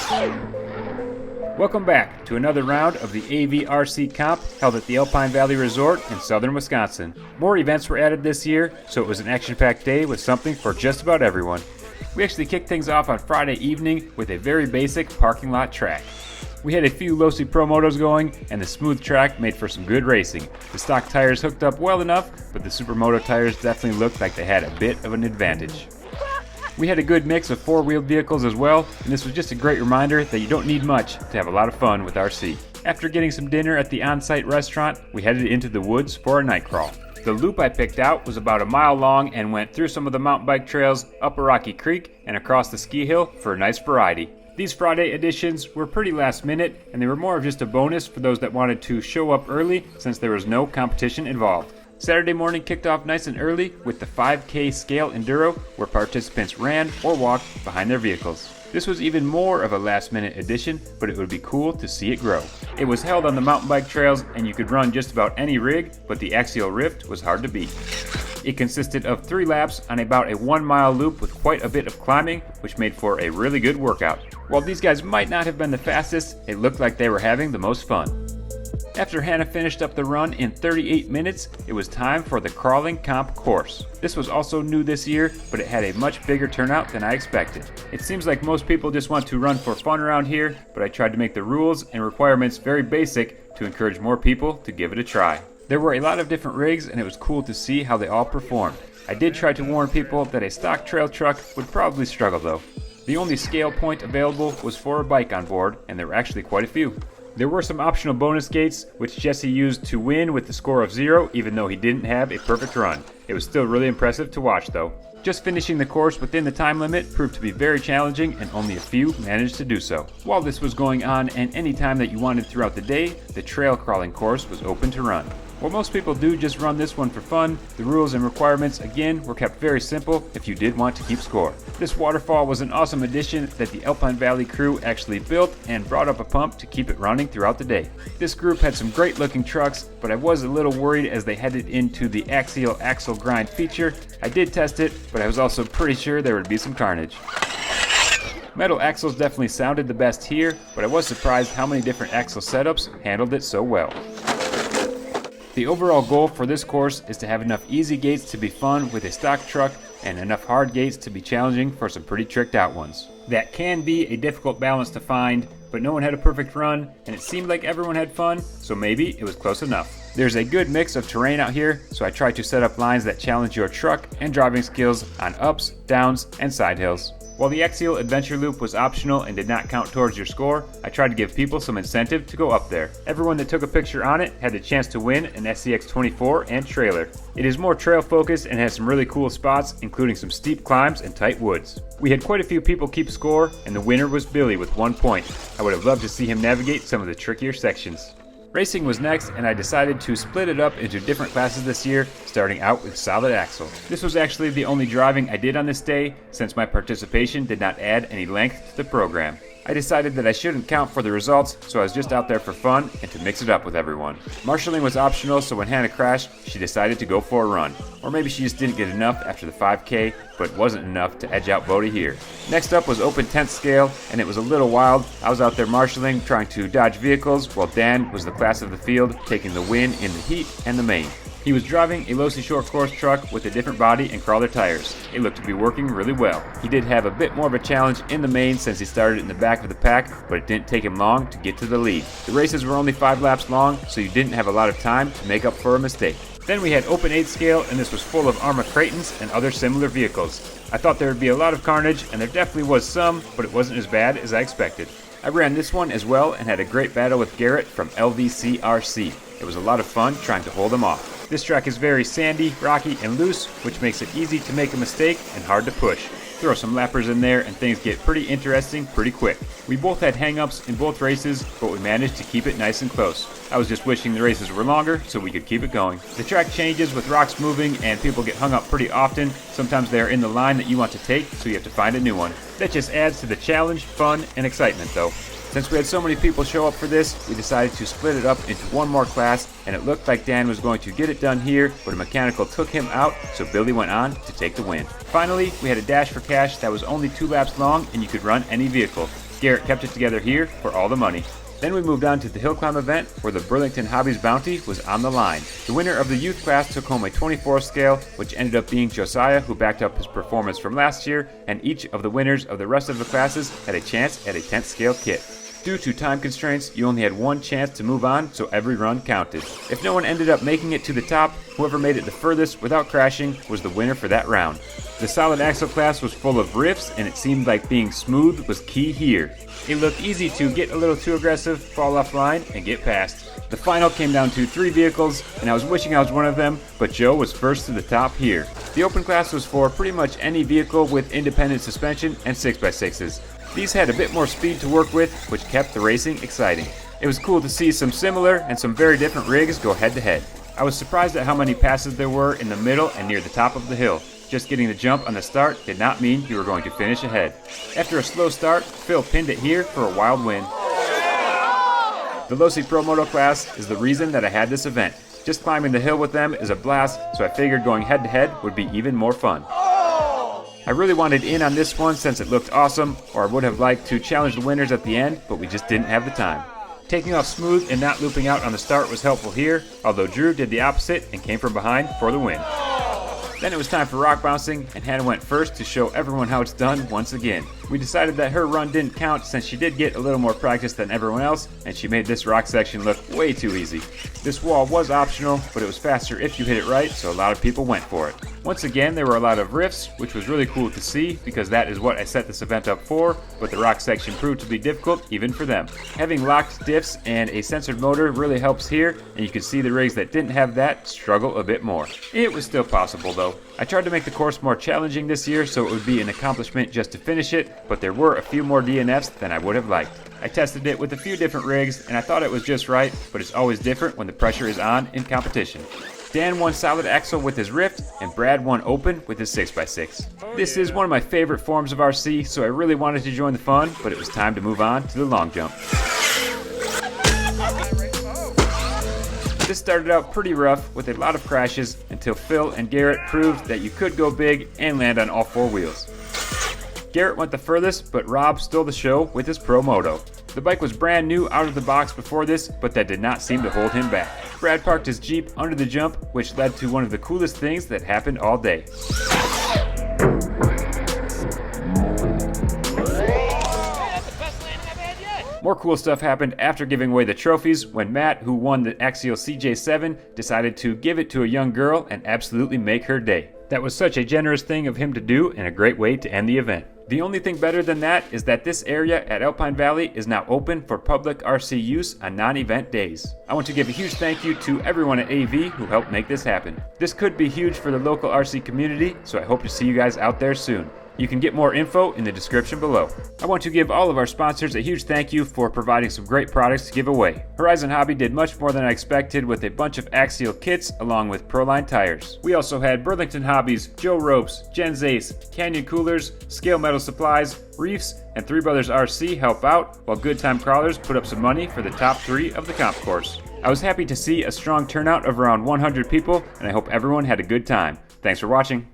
Welcome back to another round of the AVRC Comp held at the Alpine Valley Resort in southern Wisconsin. More events were added this year, so it was an action-packed day with something for just about everyone. We actually kicked things off on Friday evening with a very basic parking lot track. We had a few low-C Pro motos going, and the smooth track made for some good racing. The stock tires hooked up well enough, but the Supermoto tires definitely looked like they had a bit of an advantage. We had a good mix of four-wheeled vehicles as well, and this was just a great reminder that you don't need much to have a lot of fun with RC. After getting some dinner at the on-site restaurant, we headed into the woods for a night crawl. The loop I picked out was about a mile long and went through some of the mountain bike trails, up a rocky creek, and across the ski hill for a nice variety. These Friday editions were pretty last minute, and they were more of just a bonus for those that wanted to show up early since there was no competition involved. Saturday morning kicked off nice and early with the 5K scale enduro where participants ran or walked behind their vehicles. This was even more of a last minute addition, but it would be cool to see it grow. It was held on the mountain bike trails and you could run just about any rig, but the axial rift was hard to beat. It consisted of 3 laps on about a 1 mile loop with quite a bit of climbing, which made for a really good workout. While these guys might not have been the fastest, it looked like they were having the most fun. After Hannah finished up the run in 38 minutes, it was time for the crawling comp course. This was also new this year, but it had a much bigger turnout than I expected. It seems like most people just want to run for fun around here, but I tried to make the rules and requirements very basic to encourage more people to give it a try. There were a lot of different rigs and it was cool to see how they all performed. I did try to warn people that a stock trail truck would probably struggle though. The only scale point available was for a bike on board, and there were actually quite a few. There were some optional bonus gates, which Jesse used to win with the score of 0, even though he didn't have a perfect run. It was still really impressive to watch though. Just finishing the course within the time limit proved to be very challenging, and only a few managed to do so. While this was going on, and any time that you wanted throughout the day, the trail crawling course was open to run. While most people do just run this one for fun, the rules and requirements again were kept very simple if you did want to keep score. This waterfall was an awesome addition that the Alpine Valley crew actually built and brought up a pump to keep it running throughout the day. This group had some great looking trucks, but I was a little worried as they headed into the axial axle grind feature. I did test it, but I was also pretty sure there would be some carnage. Metal axles definitely sounded the best here, but I was surprised how many different axle setups handled it so well. The overall goal for this course is to have enough easy gates to be fun with a stock truck and enough hard gates to be challenging for some pretty tricked out ones. That can be a difficult balance to find, but no one had a perfect run and it seemed like everyone had fun, so maybe it was close enough. There's a good mix of terrain out here, so I tried to set up lines that challenge your truck and driving skills on ups, downs, and side hills. While the axial adventure loop was optional and did not count towards your score, I tried to give people some incentive to go up there. Everyone that took a picture on it had the chance to win an SCX-24 and trailer. It is more trail focused and has some really cool spots, including some steep climbs and tight woods. We had quite a few people keep score, and the winner was Billy with 1 point. I would have loved to see him navigate some of the trickier sections. Racing was next, and I decided to split it up into different classes this year, starting out with solid axle. This was actually the only driving I did on this day, since my participation did not add any length to the program. I decided that I shouldn't count for the results, so I was just out there for fun and to mix it up with everyone. Marshalling was optional, so when Hannah crashed, she decided to go for a run. Or maybe she just didn't get enough after the 5K, but wasn't enough to edge out Bodie here. Next up was open tent scale, and it was a little wild. I was out there marshalling, trying to dodge vehicles, while Dan was the class of the field, taking the win in the heat and the main. He was driving a low-C short course truck with a different body and crawler tires. It looked to be working really well. He did have a bit more of a challenge in the main since he started in the back of the pack, but it didn't take him long to get to the lead. The races were only 5 laps long, so you didn't have a lot of time to make up for a mistake. Then we had open 8 scale, and this was full of Arma Cretons and other similar vehicles. I thought there would be a lot of carnage, and there definitely was some, but it wasn't as bad as I expected. I ran this one as well and had a great battle with Garrett from LVCRC. It was a lot of fun trying to hold him off. This track is very sandy, rocky, and loose, which makes it easy to make a mistake and hard to push. Throw some lappers in there and things get pretty interesting pretty quick. We both had hang-ups in both races, but we managed to keep it nice and close. I was just wishing the races were longer so we could keep it going. The track changes with rocks moving and people get hung up pretty often. Sometimes they are in the line that you want to take, so you have to find a new one. That just adds to the challenge, fun, and excitement though. Since we had so many people show up for this, we decided to split it up into one more class, and it looked like Dan was going to get it done here, but a mechanical took him out, so Billy went on to take the win. Finally, we had a dash for cash that was only 2 laps long, and you could run any vehicle. Garrett kept it together here for all the money. Then we moved on to the hill climb event, where the Burlington Hobbies bounty was on the line. The winner of the youth class took home a 24 scale, which ended up being Josiah, who backed up his performance from last year, and each of the winners of the rest of the classes had a chance at a 10th scale kit. Due to time constraints, you only had one chance to move on, so every run counted. If no one ended up making it to the top, whoever made it the furthest without crashing was the winner for that round. The solid axle class was full of rifts, and it seemed like being smooth was key here. It looked easy to get a little too aggressive, fall off line, and get past. The final came down to 3 vehicles, and I was wishing I was one of them, but Joe was first to the top here. The open class was for pretty much any vehicle with independent suspension and 6x6s. These had a bit more speed to work with, which kept the racing exciting. It was cool to see some similar and some very different rigs go head to head. I was surprised at how many passes there were in the middle and near the top of the hill. Just getting the jump on the start did not mean you were going to finish ahead. After a slow start, Phil pinned it here for a wild win. The Losi Pro Moto class is the reason that I had this event. Just climbing the hill with them is a blast, so I figured going head to head would be even more fun. I really wanted in on this one since it looked awesome, or I would have liked to challenge the winners at the end, but we just didn't have the time. Taking off smooth and not looping out on the start was helpful here, although Drew did the opposite and came from behind for the win. Then it was time for rock bouncing, and Hannah went first to show everyone how it's done once again. We decided that her run didn't count since she did get a little more practice than everyone else, and she made this rock section look way too easy. This wall was optional, but it was faster if you hit it right, so a lot of people went for it. Once again, there were a lot of rifts, which was really cool to see because that is what I set this event up for, but the rock section proved to be difficult even for them. Having locked diffs and a censored motor really helps here, and you can see the rigs that didn't have that struggle a bit more. It was still possible though. I tried to make the course more challenging this year so it would be an accomplishment just to finish it, but there were a few more DNFs than I would have liked. I tested it with a few different rigs and I thought it was just right, but it's always different when the pressure is on in competition. Dan won solid axle with his Rift, and Brad won open with his 6x6. This is one of my favorite forms of RC, so I really wanted to join the fun, but it was time to move on to the long jump. This started out pretty rough with a lot of crashes until Phil and Garrett proved that you could go big and land on all 4 wheels. Garrett went the furthest, but Rob stole the show with his Pro Moto. The bike was brand new out of the box before this, but that did not seem to hold him back. Brad parked his Jeep under the jump, which led to one of the coolest things that happened all day. More cool stuff happened after giving away the trophies when Matt, who won the Axial CJ7, decided to give it to a young girl and absolutely make her day. That was such a generous thing of him to do and a great way to end the event. The only thing better than that is that this area at Alpine Valley is now open for public RC use on non-event days. I want to give a huge thank you to everyone at AV who helped make this happen. This could be huge for the local RC community, so I hope to see you guys out there soon. You can get more info in the description below. I want to give all of our sponsors a huge thank you for providing some great products to give away. Horizon Hobby did much more than I expected with a bunch of axial kits along with Proline tires. We also had Burlington Hobbies, Joe Ropes, Jen's Ace, Canyon Coolers, Scale Metal Supplies, Reefs, and Three Brothers RC help out, while Good Time Crawlers put up some money for the top 3 of the comp course. I was happy to see a strong turnout of around 100 people, and I hope everyone had a good time. Thanks for watching.